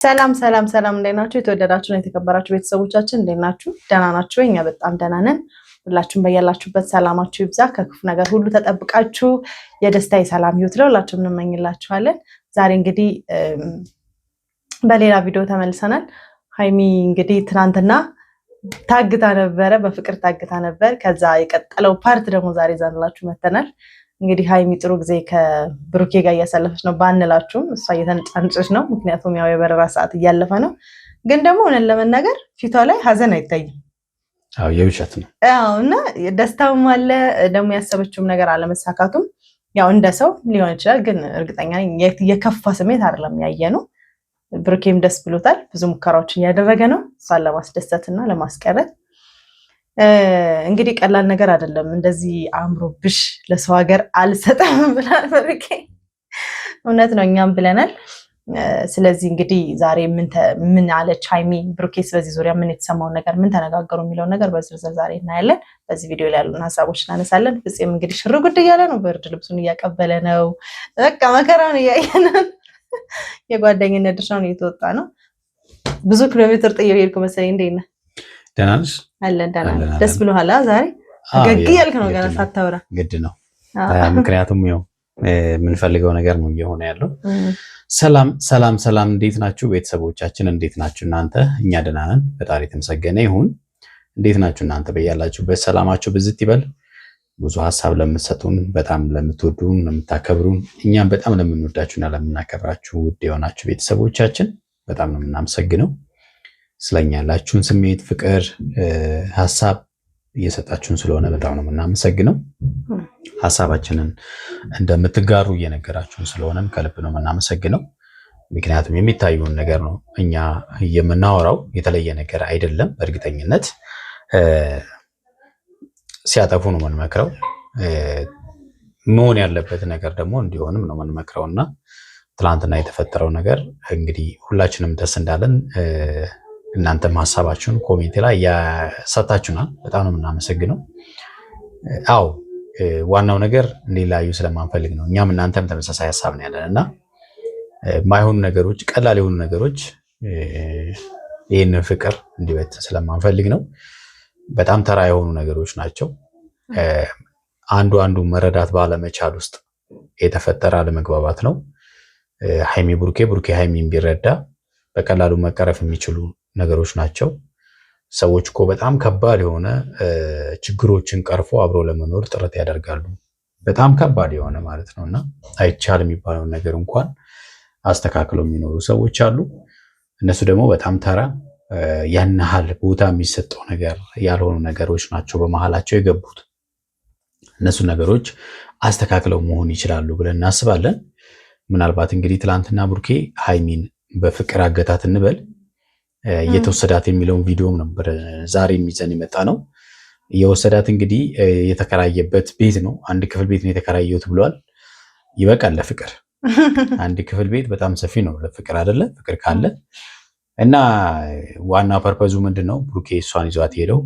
ሰላም ሰላም ሰላም፣ እንዴት ናችሁ? የተወደዳችሁ ነው የተከበራችሁ ቤተሰቦቻችን እንዴት ናችሁ? ደህና ናችሁ? እኛ በጣም ደህና ነን። ሁላችሁም በያላችሁበት ሰላማችሁ ይብዛ፣ ከክፉ ነገር ሁሉ ተጠብቃችሁ የደስታ የሰላም ህይወት ለሁላችሁም እንመኝላችኋለን። ዛሬ እንግዲህ በሌላ ቪዲዮ ተመልሰናል። ሀይሚ እንግዲህ ትናንትና ታግታ ነበረ፣ በፍቅር ታግታ ነበር። ከዛ የቀጠለው ፓርት ደግሞ ዛሬ ይዘንላችሁ መተናል። እንግዲህ ሀይሚ ጥሩ ጊዜ ከብሩኬ ጋር እያሳለፈች ነው ባንላችሁም፣ እሷ እየተንጫንጨች ነው። ምክንያቱም ያው የበረራ ሰዓት እያለፈ ነው። ግን ደግሞ እውነት ለመናገር ፊቷ ላይ ሀዘን አይታይም። አዎ የውሸት ነው። አዎ እና ደስታውም አለ ደግሞ ያሰበችውም ነገር አለመሳካቱም ያው እንደ ሰው ሊሆን ይችላል። ግን እርግጠኛ ነኝ የከፋ ስሜት አይደለም ያየ ነው። ብሩኬም ደስ ብሎታል። ብዙ ሙከራዎችን እያደረገ ነው እሷን ለማስደሰትና ለማስቀረት። እንግዲህ ቀላል ነገር አይደለም። እንደዚህ አምሮብሽ ለሰው ሀገር አልሰጠም ብላል ብሩኬ። እውነት ነው፣ እኛም ብለናል። ስለዚህ እንግዲህ ዛሬ ምን አለች ሀይሚ፣ ብሩኬስ በዚህ ዙሪያ ምን የተሰማውን ነገር ምን ተነጋገሩ የሚለውን ነገር በዝርዝር ዛሬ እናያለን። በዚህ ቪዲዮ ላይ ያሉን ሀሳቦች እናነሳለን። ፍፄም እንግዲህ ሽር ጉድ እያለ ነው፣ ብርድ ልብሱን እያቀበለ ነው። በቃ መከራውን እያየ ነው። የጓደኝነት ድርሻውን እየተወጣ ነው። ብዙ ኪሎ ሜትር ጥዬ ሄድኩ መሰለኝ። እንዴት ነህ? ደህና ነሽ? አለን ደህና ነን። ደስ ብሎሃል? ዛሬ ገግ ያልክ ነው ገና ሳታወራ። ግድ ነው፣ ምክንያቱም ያው የምንፈልገው ነገር ነው እየሆነ ያለው። ሰላም ሰላም ሰላም፣ እንዴት ናችሁ ቤተሰቦቻችን? እንዴት ናችሁ እናንተ? እኛ ደህና ነን፣ ፈጣሪ የተመሰገነ ይሁን። እንዴት ናችሁ እናንተ? በያላችሁበት ሰላማችሁ ብዝት ይበል። ብዙ ሀሳብ ለምትሰጡን፣ በጣም ለምትወዱን፣ ለምታከብሩን፣ እኛም በጣም ለምንወዳችሁና ለምናከብራችሁ ውድ የሆናችሁ ቤተሰቦቻችን በጣም ነው የምናመሰግነው። ስለኛ ያላችሁን ስሜት፣ ፍቅር፣ ሀሳብ እየሰጣችሁን ስለሆነ በጣም ነው የምናመሰግነው። ሀሳባችንን እንደምትጋሩ እየነገራችሁን ስለሆነም ከልብ ነው የምናመሰግነው። ምክንያቱም የሚታየውን ነገር ነው እኛ የምናወራው፣ የተለየ ነገር አይደለም። በእርግጠኝነት ሲያጠፉ ነው የምንመክረው፣ መሆን ያለበት ነገር ደግሞ እንዲሆንም ነው የምንመክረው እና ትላንትና የተፈጠረው ነገር እንግዲህ ሁላችንም ደስ እንዳለን እናንተም ሀሳባችሁን ኮሜንት ላይ ያሰጣችሁናል። በጣም ነው የምናመሰግነው። አዎ ዋናው ነገር እንዲለያዩ ስለማንፈልግ ነው። እኛም እናንተም ተመሳሳይ ሀሳብ ነው ያለን እና ማይሆኑ ነገሮች፣ ቀላል የሆኑ ነገሮች ይህንን ፍቅር እንዲበት ስለማንፈልግ ነው። በጣም ተራ የሆኑ ነገሮች ናቸው። አንዱ መረዳት ባለመቻል ውስጥ የተፈጠረ አለመግባባት ነው። ሀይሚ ብሩኬ ሀይሚን ቢረዳ በቀላሉ መቀረፍ የሚችሉ ነገሮች ናቸው። ሰዎች እኮ በጣም ከባድ የሆነ ችግሮችን ቀርፎ አብሮ ለመኖር ጥረት ያደርጋሉ። በጣም ከባድ የሆነ ማለት ነው እና አይቻል የሚባለውን ነገር እንኳን አስተካክለው የሚኖሩ ሰዎች አሉ። እነሱ ደግሞ በጣም ተራ ያን ያህል ቦታ የሚሰጠው ነገር ያልሆኑ ነገሮች ናቸው በመሃላቸው የገቡት። እነሱ ነገሮች አስተካክለው መሆን ይችላሉ ብለን እናስባለን። ምናልባት እንግዲህ ትላንትና ብሩኬ ሀይሚን በፍቅር አገታት እንበል እየተወሰዳት የሚለውን ቪዲዮም ነበር ዛሬ የሚዘን የመጣ ነው። የወሰዳት እንግዲህ የተከራየበት ቤት ነው። አንድ ክፍል ቤት ነው የተከራየሁት ብሏል። ይበቃል ለፍቅር። አንድ ክፍል ቤት በጣም ሰፊ ነው ለፍቅር አይደለ? ፍቅር ካለ እና ዋና ፐርፐዙ ምንድን ነው? ብሩኬ እሷን ይዟት ሄደው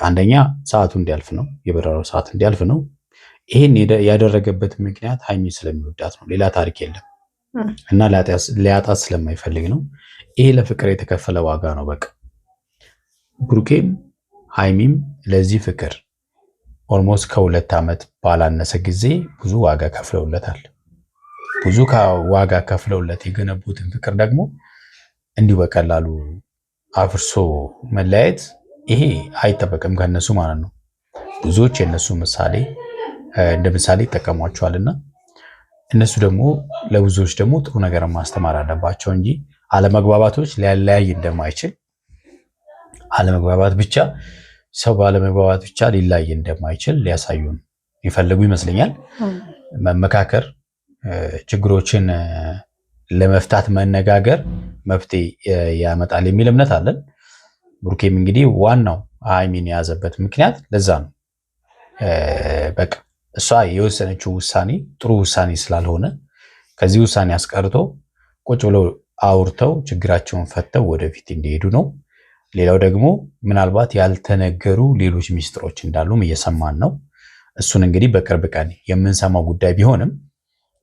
አንደኛ ሰዓቱ እንዲያልፍ ነው፣ የበረራው ሰዓት እንዲያልፍ ነው። ይሄን ያደረገበት ምክንያት ሀይሚ ስለሚወዳት ነው፣ ሌላ ታሪክ የለም። እና ሊያጣት ስለማይፈልግ ነው። ይሄ ለፍቅር የተከፈለ ዋጋ ነው። በቃ ብሩኬም ሀይሚም ለዚህ ፍቅር ኦልሞስት ከ2 ዓመት ባላነሰ ጊዜ ብዙ ዋጋ ከፍለውለታል። ብዙ ዋጋ ከፍለውለት የገነቡትን ፍቅር ደግሞ እንዲሁ በቀላሉ አፍርሶ መለያየት ይሄ አይጠበቅም ከነሱ ማለት ነው። ብዙዎች የነሱ ምሳሌ እንደ ምሳሌ ይጠቀሟቸዋልና እነሱ ደግሞ ለብዙዎች ደግሞ ጥሩ ነገር ማስተማር አለባቸው እንጂ አለመግባባቶች ሊያለያይ እንደማይችል፣ አለመግባባት ብቻ ሰው ባለመግባባት ብቻ ሊለያይ እንደማይችል ሊያሳዩን ይፈልጉ ይመስለኛል። መመካከር፣ ችግሮችን ለመፍታት መነጋገር መፍትሄ ያመጣል የሚል እምነት አለን። ብሩኬም እንግዲህ ዋናው ሀይሚን የያዘበት ምክንያት ለዛ ነው። በቃ እሷ የወሰነችው ውሳኔ ጥሩ ውሳኔ ስላልሆነ ከዚህ ውሳኔ አስቀርቶ ቁጭ ብለው አውርተው ችግራቸውን ፈተው ወደፊት እንዲሄዱ ነው። ሌላው ደግሞ ምናልባት ያልተነገሩ ሌሎች ሚስጥሮች እንዳሉም እየሰማን ነው። እሱን እንግዲህ በቅርብ ቀን የምንሰማው ጉዳይ ቢሆንም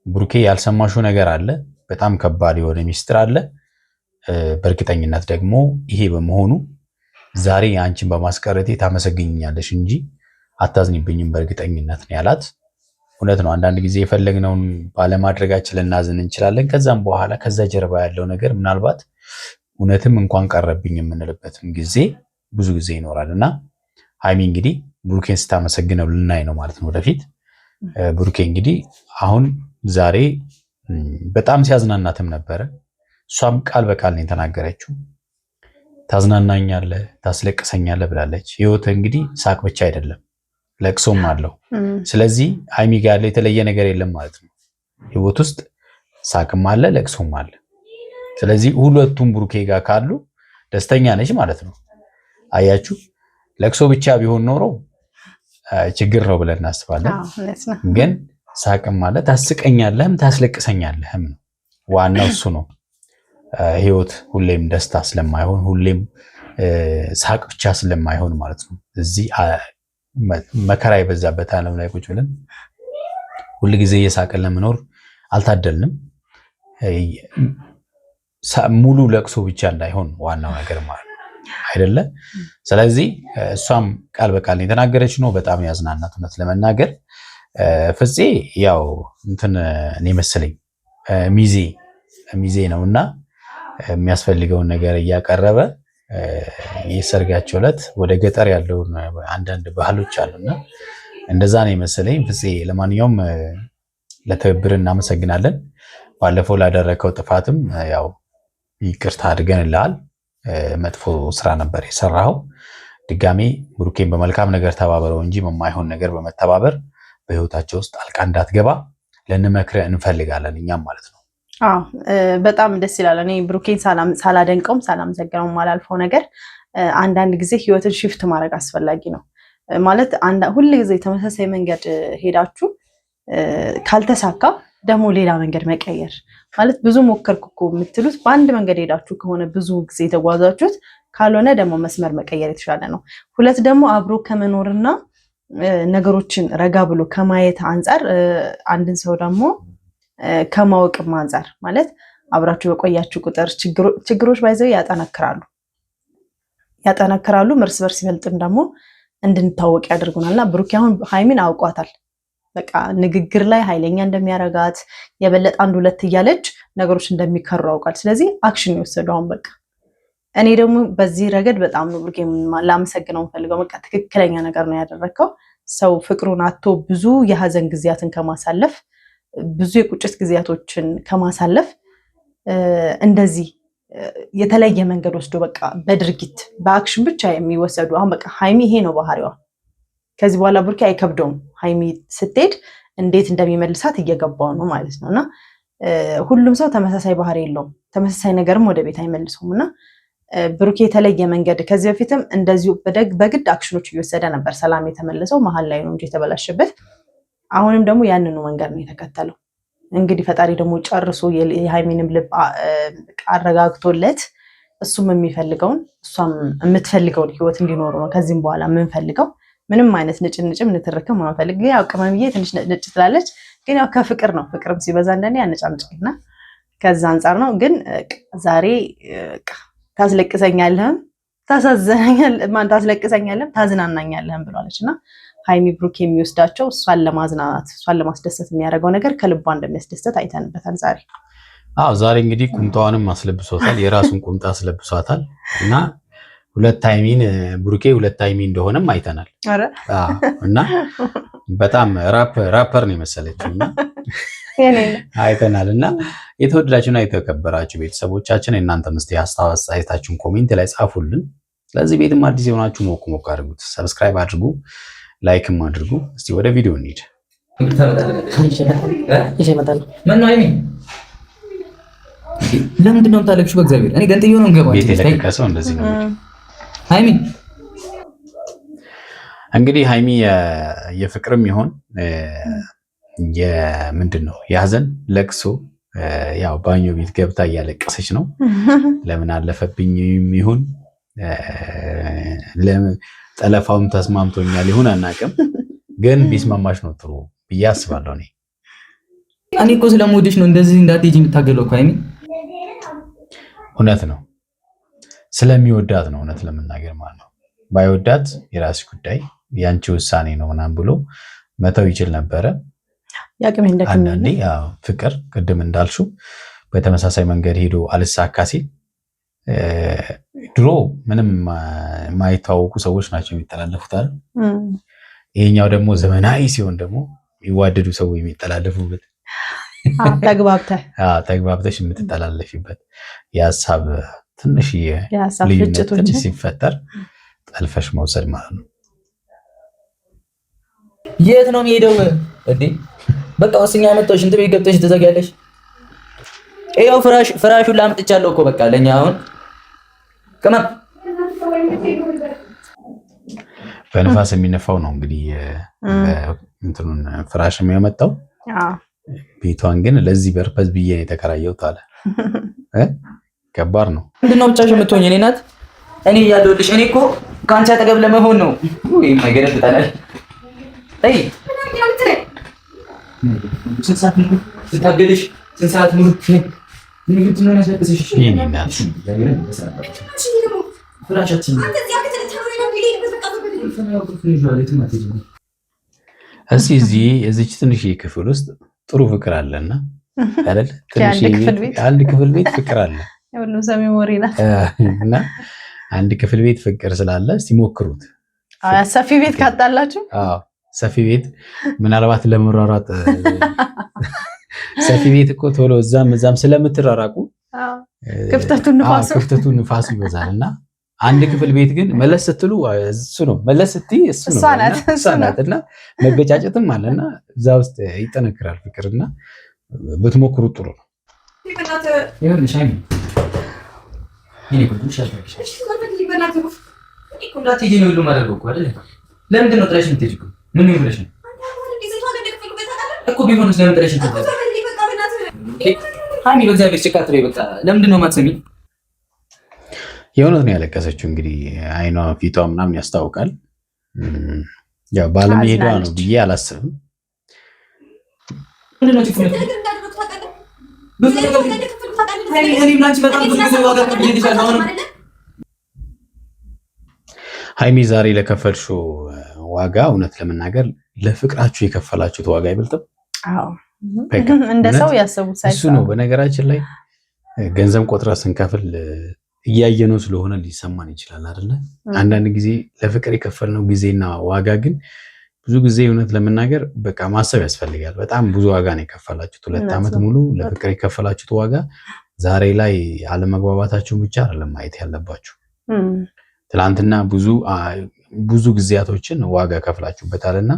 ብሩኬ ያልሰማሽው ነገር አለ፣ በጣም ከባድ የሆነ ሚስጥር አለ። በእርግጠኝነት ደግሞ ይሄ በመሆኑ ዛሬ አንቺን በማስቀረቴ ታመሰግኝኛለሽ እንጂ አታዝኝብኝም በእርግጠኝነት ነው ያላት። እውነት ነው። አንዳንድ ጊዜ የፈለግነውን ባለማድረጋችን ልናዝን እንችላለን። ከዛም በኋላ ከዛ ጀርባ ያለው ነገር ምናልባት እውነትም እንኳን ቀረብኝ የምንልበትም ጊዜ ብዙ ጊዜ ይኖራል እና ሀይሚ እንግዲህ ብሩኬን ስታመሰግነው ልናይ ነው ማለት ነው ወደፊት። ብሩኬ እንግዲህ አሁን ዛሬ በጣም ሲያዝናናትም ነበረ። እሷም ቃል በቃል ነው የተናገረችው። ታዝናናኛለህ፣ ታስለቅሰኛለህ ብላለች። ህይወት እንግዲህ ሳቅ ብቻ አይደለም ለቅሶም አለው። ስለዚህ ሀይሚ ጋር ያለ የተለየ ነገር የለም ማለት ነው። ህይወት ውስጥ ሳቅም አለ፣ ለቅሶም አለ። ስለዚህ ሁለቱም ብሩኬ ጋር ካሉ ደስተኛ ነች ማለት ነው። አያችሁ፣ ለቅሶ ብቻ ቢሆን ኖሮ ችግር ነው ብለን እናስባለን። ግን ሳቅም አለ፣ ታስቀኛለህም ታስለቅሰኛለህም ነው። ዋናው እሱ ነው። ህይወት ሁሌም ደስታ ስለማይሆን ሁሌም ሳቅ ብቻ ስለማይሆን ማለት ነው። እዚህ መከራ የበዛበት ዓለም ላይ ቁጭ ብለን ሁል ጊዜ እየሳቅን ለመኖር አልታደልንም። ሙሉ ለቅሶ ብቻ እንዳይሆን ዋናው ነገር ማለት ነው አይደለ? ስለዚህ እሷም ቃል በቃል የተናገረች ነው። በጣም ያዝናናት እውነት ለመናገር ፍፄ ያው እንትን እኔ መሰለኝ ሚዜ ነውና የሚያስፈልገውን ነገር እያቀረበ የሰርጋቸው ዕለት ወደ ገጠር ያለውን አንዳንድ ባህሎች አሉና እንደዛ ነው የመሰለኝ ፍፄ። ለማንኛውም ለትብብር እናመሰግናለን። ባለፈው ላደረከው ጥፋትም ያው ይቅርታ አድርገንልሃል። መጥፎ ስራ ነበር የሰራኸው። ድጋሜ ብሩኬን በመልካም ነገር ተባበረው እንጂ በማይሆን ነገር በመተባበር በህይወታቸው ውስጥ ጣልቃ እንዳትገባ ልንመክርህ እንፈልጋለን እኛም ማለት ነው። በጣም ደስ ይላል። እኔ ብሩኬን ሳላደንቀውም ሳላመሰግነውም አላልፈው ነገር አንዳንድ ጊዜ ህይወትን ሽፍት ማድረግ አስፈላጊ ነው ማለት ሁል ጊዜ ተመሳሳይ መንገድ ሄዳችሁ ካልተሳካ ደግሞ ሌላ መንገድ መቀየር ማለት ብዙ ሞከርኩ እኮ የምትሉት በአንድ መንገድ ሄዳችሁ ከሆነ ብዙ ጊዜ የተጓዛችሁት ካልሆነ ደግሞ መስመር መቀየር የተሻለ ነው። ሁለት ደግሞ አብሮ ከመኖርና ነገሮችን ረጋ ብሎ ከማየት አንጻር አንድን ሰው ደግሞ ከማወቅም አንጻር ማለት አብራችሁ በቆያችሁ ቁጥር ችግሮች ባይዘው ያጠናክራሉ። እርስ በርስ ይበልጥም ደግሞ እንድንታወቅ ያደርጉናልና ብሩኬ አሁን ሀይሚን አውቋታል። በቃ ንግግር ላይ ኃይለኛ እንደሚያረጋት የበለጠ አንድ ሁለት እያለች ነገሮች እንደሚከሩ አውቃል። ስለዚህ አክሽን የወሰዱ አሁን በቃ እኔ ደግሞ በዚህ ረገድ በጣም ነው ብሩኬ ላመሰግነው ፈልገው። በቃ ትክክለኛ ነገር ነው ያደረከው። ሰው ፍቅሩን አቶ ብዙ የሀዘን ጊዜያትን ከማሳለፍ ብዙ የቁጭት ጊዜያቶችን ከማሳለፍ እንደዚህ የተለየ መንገድ ወስዶ በቃ በድርጊት በአክሽን ብቻ የሚወሰዱ አሁን በቃ ሀይሚ ይሄ ነው ባህሪዋ። ከዚህ በኋላ ብሩኬ አይከብደውም። ሀይሚ ስትሄድ እንዴት እንደሚመልሳት እየገባው ነው ማለት ነው። እና ሁሉም ሰው ተመሳሳይ ባህሪ የለውም፣ ተመሳሳይ ነገርም ወደ ቤት አይመልሰውም። እና ብሩኬ የተለየ መንገድ ከዚህ በፊትም እንደዚሁ በግድ አክሽኖች እየወሰደ ነበር። ሰላም የተመለሰው መሀል ላይ ነው እንጂ የተበላሸበት። አሁንም ደግሞ ያንኑ መንገድ ነው የተከተለው። እንግዲህ ፈጣሪ ደግሞ ጨርሶ የሀይሚንም ልብ አረጋግቶለት እሱም የሚፈልገውን እሷም የምትፈልገውን ህይወት እንዲኖሩ ነው ከዚህም በኋላ የምንፈልገው። ምንም አይነት ንጭንጭም ንትርክም ማንፈልግ። ያው ቅመምዬ ትንሽ ነጭ ትላለች፣ ግን ያው ከፍቅር ነው። ፍቅርም ሲበዛ እንደኔ ያነጫንጭና ከዛ አንጻር ነው። ግን ዛሬ ታስለቅሰኛለህም ታስለቅሰኛለህም ታዝናናኛለህም ብሏለች እና ሀይሚ ብሩክ የሚወስዳቸው እሷን ለማዝናናት እሷን ለማስደሰት የሚያደርገው ነገር ከልቧ እንደሚያስደሰት አይተንበታል ዛሬ። ዛሬ እንግዲህ ቁምጣዋንም አስለብሶታል፣ የራሱን ቁምጣ አስለብሷታል እና ሁለት ሀይሚን ብሩኬ ሁለት ሀይሚ እንደሆነም አይተናል እና በጣም ራፐር ነው የመሰለችው እና አይተናል። እና የተወደዳችሁና የተከበራችሁ ቤተሰቦቻችን እናንተ ምስቲ አስተያየታችሁን ኮሜንት ላይ ጻፉልን። ስለዚህ ቤትም አዲስ የሆናችሁ ሞቅ አድርጉት፣ ሰብስክራይብ አድርጉ፣ ላይክም አድርጉ። እስቲ ወደ ቪዲዮ እንሂድ። ለምንድን ነው የምታለቅሽው? በእግዚአብሔር እኔ ገንጥዬው ነው እንገባው። ቤት የለቀቀ ሰው እንደዚህ ነው። ሀይሚ እንግዲህ ሀይሚ የፍቅርም ይሆን የምንድን ነው የሀዘን ለቅሶ ያው ባኞ ቤት ገብታ እያለቀሰች ነው። ለምን አለፈብኝ ይሁን ጠለፋውም ተስማምቶኛል ይሁን አናውቅም፣ ግን ቢስማማሽ ነው ጥሩ ብዬ አስባለሁ። እኔ እኮ ስለምወድሽ ነው እንደዚህ እንዳትሄጂ የምታገለው እኮ ሀይሚ። እውነት ነው። ስለሚወዳት ነው እውነት ለመናገር ማለት ነው። ባይወዳት የራስሽ ጉዳይ ያንቺ ውሳኔ ነው ምናምን ብሎ መተው ይችል ነበረ። አንዳንዴ ፍቅር ቅድም እንዳልሽው በተመሳሳይ መንገድ ሄዶ አልሳካ ሲል ድሮ ምንም የማይታወቁ ሰዎች ናቸው የሚተላለፉት አይደል? ይሄኛው ደግሞ ዘመናዊ ሲሆን ደግሞ የሚዋደዱ ሰው የሚተላለፉበት ተግባብተሽ የምትተላለፊበት የሀሳብ ትንሽ ልዩነት ሲፈጠር ጠልፈሽ መውሰድ ማለት ነው። የት ነው የሚሄደው እንዴ? በቃ ወስኛ መጣሽ ሽንት ቤት ገብተሽ ትዘጊያለሽ። ይኸው ፍራሹን ላምጥቻለሁ እኮ በቃ ለኛ አሁን ከማን በንፋስ የሚነፋው ነው እንግዲህ እንትኑን ፍራሽ የሚያመጣው። ቤቷን ግን ለዚህ በርፐዝ ብዬ ነው የተከራየሁት አለ። ከባድ ነው። ምንድነው ብቻሽ የምትሆኝ? እኔ ናት እኔ እያለሁልሽ። እኔ እኮ ከአንቺ አጠገብ ለመሆን ነው። ወይ ማይገረድ ታላል። አይ ስታገልሽ ስንት ሰዓት ሙሉ ምን ነው ያስለቅስሽ? ይሄን እናት ፍራሻችን እዚች ትንሽ ክፍል ውስጥ ጥሩ ፍቅር አለና አይደል? አንድ ክፍል ቤት ፍቅር አለ። ሁሉም ሰው ሜሞሪ ናት እና አንድ ክፍል ቤት ፍቅር ስላለ እስቲ ሞክሩት። ሰፊ ቤት ካጣላችሁ ሰፊ ቤት ምናልባት ለመሯሯጥ ሰፊ ቤት እኮ ቶሎ እዛም ስለምትራራቁ ክፍተቱ ንፋሱ ይበዛልና አንድ ክፍል ቤት ግን መለስ ስትሉ እሱ ነው መለስ ስትይ እሱ ነው እና መገጫጨትም አለና እዛ ውስጥ ይጠነክራል ፍቅርና ብትሞክሩ ጥሩ ነው። ለምንድን ነው ጥለሽ የምትሄጂው? ምን ይብለሽ ነው እኮ ቢሆንስ ለምን ጥለሽ የምትሄጂው? ሃይሚ በእግዚአብሔር ጭቃት በይ በቃ። ለምንድን ነው የማትሰሚኝ? የእውነት ነው ያለቀሰችው። እንግዲህ አይኗ ፊቷ ምናምን ያስታውቃል። ያው ባለመሄዷ ነው ብዬ አላስብም። ሃይሚ ዛሬ ለከፈልሽው ዋጋ እውነት ለመናገር ለፍቅራችሁ የከፈላችሁት ዋጋ አይበልጥም? እንደ ሰው ያሰቡት እሱ ነው። በነገራችን ላይ ገንዘብ ቆጥራ ስንከፍል እያየነው ስለሆነ ሊሰማን ይችላል አይደለ? አንዳንድ ጊዜ ለፍቅር የከፈልነው ጊዜና ዋጋ ግን ብዙ ጊዜ እውነት ለመናገር በቃ ማሰብ ያስፈልጋል። በጣም ብዙ ዋጋ ነው የከፈላችሁት። 2 ዓመት ሙሉ ለፍቅር የከፈላችሁት ዋጋ ዛሬ ላይ አለመግባባታችሁን ብቻ አይደለም ማየት ያለባችሁ። ትላንትና ብዙ ጊዜያቶችን ዋጋ ከፍላችሁበታልና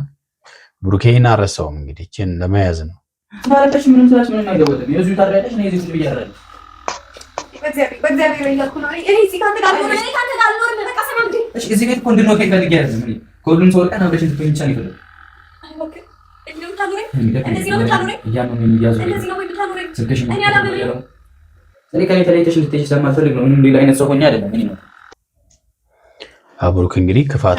ብሩኬን አረሳውም እንግዲህ እቺን ለመያዝ ነው ማለትሽ። ምንም ስላሽ ምንም አይገባትም። የዚህ ታሪያለሽ ነው የዚህ ልብ ያራል በእግዚአብሔር ይላል ነው። እኔ እዚህ ካንተ ጋር ነው በቃ ሰማምቲ። እሺ እዚህ ቤት እኮ እንድንወጣ ይፈልግ ያለ ነው። ከሁሉም ሰው ወጣና አብረሽ እንድትሆኚ ብቻ ነው ይፈልግ። እንደዚህ ነው የምታኖረኝ። እኔ ከኔ ተለይተሽ እንድትሄጂ ስለማልፈልግ ነው። ምንም ሌላ አይነት ሰው ሆኜ አይደለም። እኔ ነው ብሩክ እንግዲህ ክፋት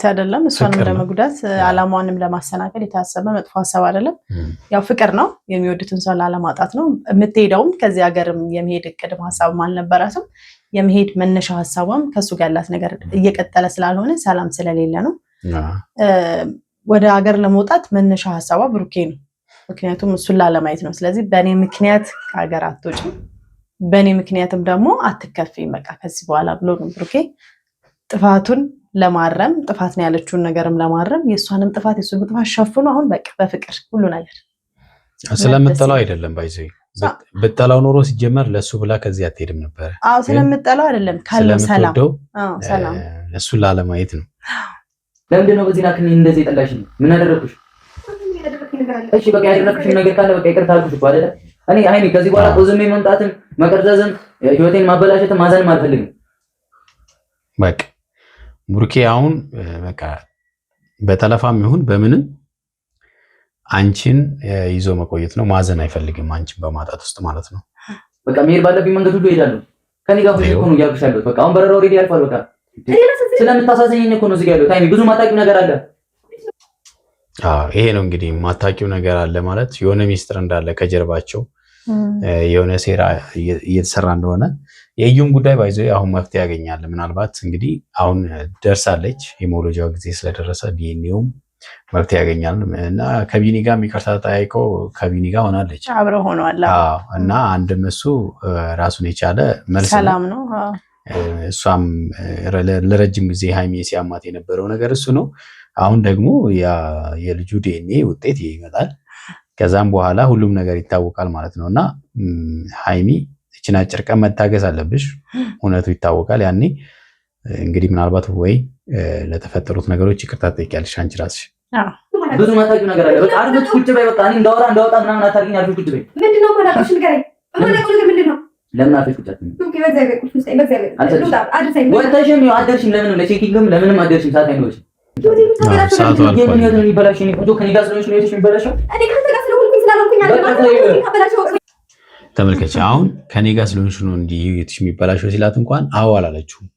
አይደለም እሷንም ለመጉዳት አላማዋንም ለማሰናከል የታሰበ መጥፎ ሀሳብ አይደለም። ያው ፍቅር ነው፣ የሚወዱትን ሰው ላለማጣት ነው። የምትሄደውም ከዚህ ሀገርም የመሄድ እቅድም ሀሳብም አልነበራትም። የመሄድ መነሻ ሀሳቧም ከሱ ጋር ያላት ነገር እየቀጠለ ስላልሆነ ሰላም ስለሌለ ነው። ወደ ሀገር ለመውጣት መነሻ ሀሳቧ ብሩኬ ነው። ምክንያቱም እሱን ላለማየት ነው። ስለዚህ በእኔ ምክንያት ከሀገር አትወጪም፣ በእኔ ምክንያትም ደግሞ አትከፊም በቃ ከዚህ በኋላ ብሎ ነው ብሩኬ ጥፋቱን ለማረም ጥፋት ነው ያለችውን ነገርም ለማረም የእሷንም ጥፋት የእሱን ጥፋት ሸፍኖ አሁን በቃ በፍቅር ሁሉ ነገር ስለምጠላው አይደለም ባይዘይ ብጠላው ኖሮ ሲጀመር ለሱ ብላ ከዚህ አትሄድም ነበር። ስለምጠላው አይደለም ካለው ሰላም እሱን ላለማየት ነው። ለምንድን ነው በዚህ ላክኝ እንደዚህ ጠላሽ? ምን አደረኩሽ? እሺ በቃ ያደረኩሽ ነገር ካለ በቃ ይቅርታ አልኩሽ እኮ አይደለ? እኔ ሃይሚ ከዚህ በኋላ ቆዝሜ መምጣትም መቀርዘዝም ህይወቴን ማበላሸትም ማዘንም አልፈልግም። በቃ ብሩኬ አሁን በቃ በጠለፋም ይሁን በምንም አንቺን ይዞ መቆየት ነው። ማዘን አይፈልግም አንቺን በማጣት ውስጥ ማለት ነው። በቃ መሄድ ባለብኝ መንገድ ሁሉ እሄዳለሁ። ከኔ ጋር ሆኖ ነው እያልኩሽ ያለሁት። በቃ አሁን በረራው ኦልሬዲ አልፏል። በቃ ስለምታሳዝኝ እኮ ነው እዚህ ጋር ያለሁት። ሃይሚ ብዙ ማታውቂው ነገር አለ። ይሄ ነው እንግዲህ ማታውቂው ነገር አለ ማለት የሆነ ሚስጥር እንዳለ ከጀርባቸው የሆነ ሴራ እየተሰራ እንደሆነ የእዩም ጉዳይ ባይዞ አሁን መፍትሄ ያገኛል። ምናልባት እንግዲህ አሁን ደርሳለች የመውለጃው ጊዜ ስለደረሰ ዲኤንኤውም መፍትሄ ያገኛል እና ከቢኒ ጋር ይቅርታ ተጠያይቀው ከቢኒ ጋር ሆናለች አብረው ሆነዋል እና አንድም እሱ ራሱን የቻለ መልስ ሰላም ነው። እሷም ለረጅም ጊዜ ሃይሚ ሲያማት የነበረው ነገር እሱ ነው። አሁን ደግሞ የልጁ ዲኤንኤ ውጤት ይመጣል። ከዛም በኋላ ሁሉም ነገር ይታወቃል ማለት ነው እና ሃይሚ እችን አጭር ቀን መታገስ አለብሽ። እውነቱ ይታወቃል። ያኔ እንግዲህ ምናልባት ወይ ለተፈጠሩት ነገሮች ይቅርታ ትጠይቂያለሽ አንቺ ራስሽ። ብዙ ማታውቂው ነገር አለ። በቃ አርፈሽ ቁጭ በይ። በቃ እኔ እንዳወጣ ምናምን አታርጊኝ። አርፈሽ ቁጭ በይ። ምንድነው ማላውቅሽ? ንገረኝ። ማላውቅሽ ነገር ምንድነው? ለምን አርፈሽ ቁጭ አትይም? ወጥተሽም ያው አደርሽም። ለምንም ለቼኪንግም ለምንም አደርሽም። ሰዓት አይኖርሽ። ተመልከች። አሁን ከኔ ጋር ስለሆንሽ ነው እንዲህ ህይወትሽ የሚበላሸው ሲላት እንኳን አዎ አላለችውም።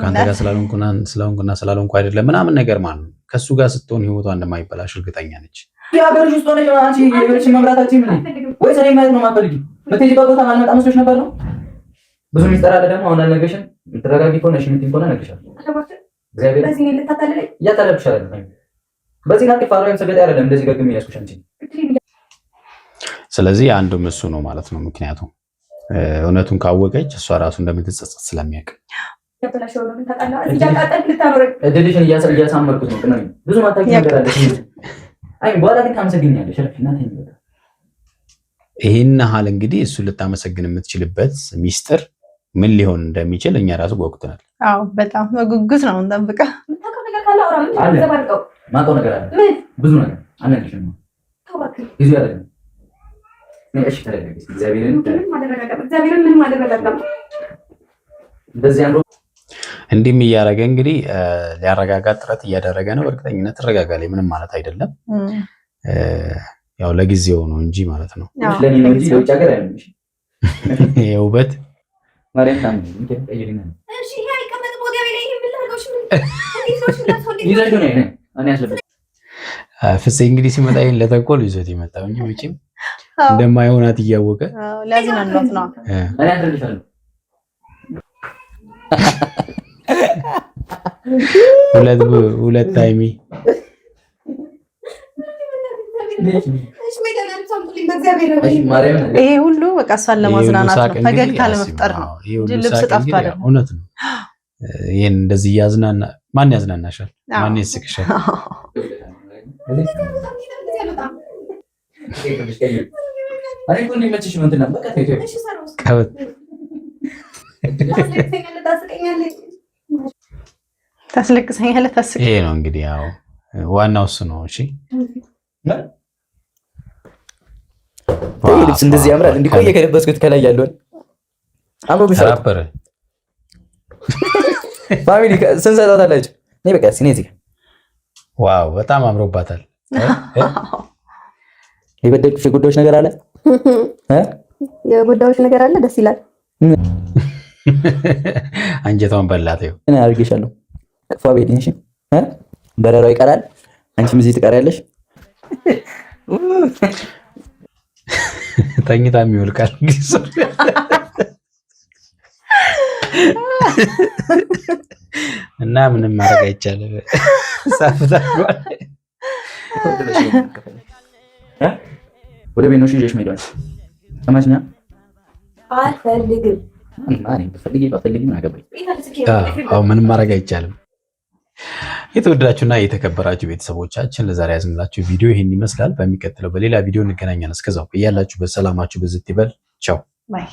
ከአንተ ጋር ስላልሆንኩና ስላልሆንኩ አይደለም ምናምን ነገር ማለት ነው። ከሱ ጋር ስትሆን ህይወቷ እንደማይበላሽ እርግጠኛ ነች። የሀገርሽ ውስጥ ሆነሽ አንቺ የቤትሽን መምራታችን ምን ወይስ እኔ ማለት ነው ማፈልጊ የምትሄጂበት ቦታ ማልመጣ መስሎሽ ነበር ነው? ብዙ ሚስጥር አለ ደግሞ አሁን አልነግርሽም። የምትረጋጊ ከሆነ እሺ የምትይኝ ከሆነ እነግርሻለሁ። እግዚአብሔር በዚህ ነው ልታታለለኝ እያታለልኩሽ አይደለም። በዚህ ናት ፋራውም ሰገጥ አይደለም እንደዚህ ገግም ያስኩሽ አንቺ። ስለዚህ አንዱም እሱ ነው ማለት ነው። ምክንያቱም እውነቱን ካወቀች እሷ ራሱ እንደምትጸጸት ስለሚያውቅ ያበላሽው ነው ታውቃለህ። እዚህ ጋር ቃጠል ልታኖረኝ እድልሽን እያሳመርኩት ነው። ግን ብዙ ማታውቂው ነገር አለ። አይ በኋላ ግን ታመሰግኛለሽ። እናቴ ነው ይሄን ሀል እንግዲህ እሱ ልታመሰግን የምትችልበት ሚስጥር ምን ሊሆን እንደሚችል እኛ ራሱ ወቅተናል። አዎ በጣም በጉጉት ነው እንጠብቃ። የምታውቀው ነገር ካለ አውራ። ምን ተዘባርቀው ማውቀው ነገር አለ። ብዙ ነገር አነግርሽም ነው ታውቃለህ። ይዙ ያለ ነው። እሺ ተረጋጊ። እግዚአብሔርን ምን ማደረጋጋም እንደዚህ አምሮ እንዲህም እያደረገ እንግዲህ ሊያረጋጋት ጥረት እያደረገ ነው። በእርግጠኝነት ተረጋጋለ ምንም ማለት አይደለም። ያው ለጊዜው ነው እንጂ ማለት ነው። ለኔ ነው እንጂ ለውጭ ሀገር አይደለም። የውበት ማርያም ታም እንዴ እሺ ይሄ አይቀመጥ ሞዴል ላይ ይሄን ብላልኩሽ ምን ይዘሽ ነው እኔ ያስለበት ፍፄ እንግዲህ ሲመጣ ይሄን ለተንኮል ይዞት ይመጣው እንጂ መቼም እንደማይሆናት እያወቀ ሊያዝናናት ነው። እኔ አትረልሻለሁ። ሁለት ታይሚ ይሄ ሁሉ በቃ እሷን ለማዝናናት ነው፣ ፈገግታ ለመፍጠር ነው እንጂ ልብስ ጠፍቶ አይደለም። እውነት ነው። ይሄን እንደዚህ ያዝናና ማን ያዝናናሻል? ማን ይስቅሻል? ታስለቅሰኛለህ። ይሄ ነው እንግዲህ ያው ዋናው እሱ ነው። እሺ ልብስ እንደዚህ ያምራል። እንዲቆየ ከለበስኩት ከላይ ያለውን አምሮብሻል። ፋሚሊ ስንሰጣታላችሁ ነይ በቃ ሲኔ እዚህ ዋው በጣም አምሮባታል። የበደልኩሽ የጎዳሁሽ ነገር አለ የጎዳሁሽ ነገር አለ። ደስ ይላል። አንጀቷን በላት። ይኸው እኔ አድርጌሻለሁ። ክፉ ቤት እንጂ በረራው ይቀራል። አንቺም እዚህ ትቀሪያለሽ። ተኝታ የሚወልቃል እና ምንም ማድረግ አይቻልም። ሳፍታጓል ወደ ቤት ነው ሽሽ ሄዷል። ሰማሽኛ? አልፈልግም። ባፈልጊ አገባኝ። አዎ ምንም ማድረግ አይቻልም። የተወደዳችሁና የተከበራችሁ ቤተሰቦቻችን ለዛሬ ያዝንላችሁ ቪዲዮ ይሄን ይመስላል። በሚቀጥለው በሌላ ቪዲዮ እንገናኛለን። እስከዛው እያላችሁ በሰላማችሁ ብዝት ይበል። ቻው ባይ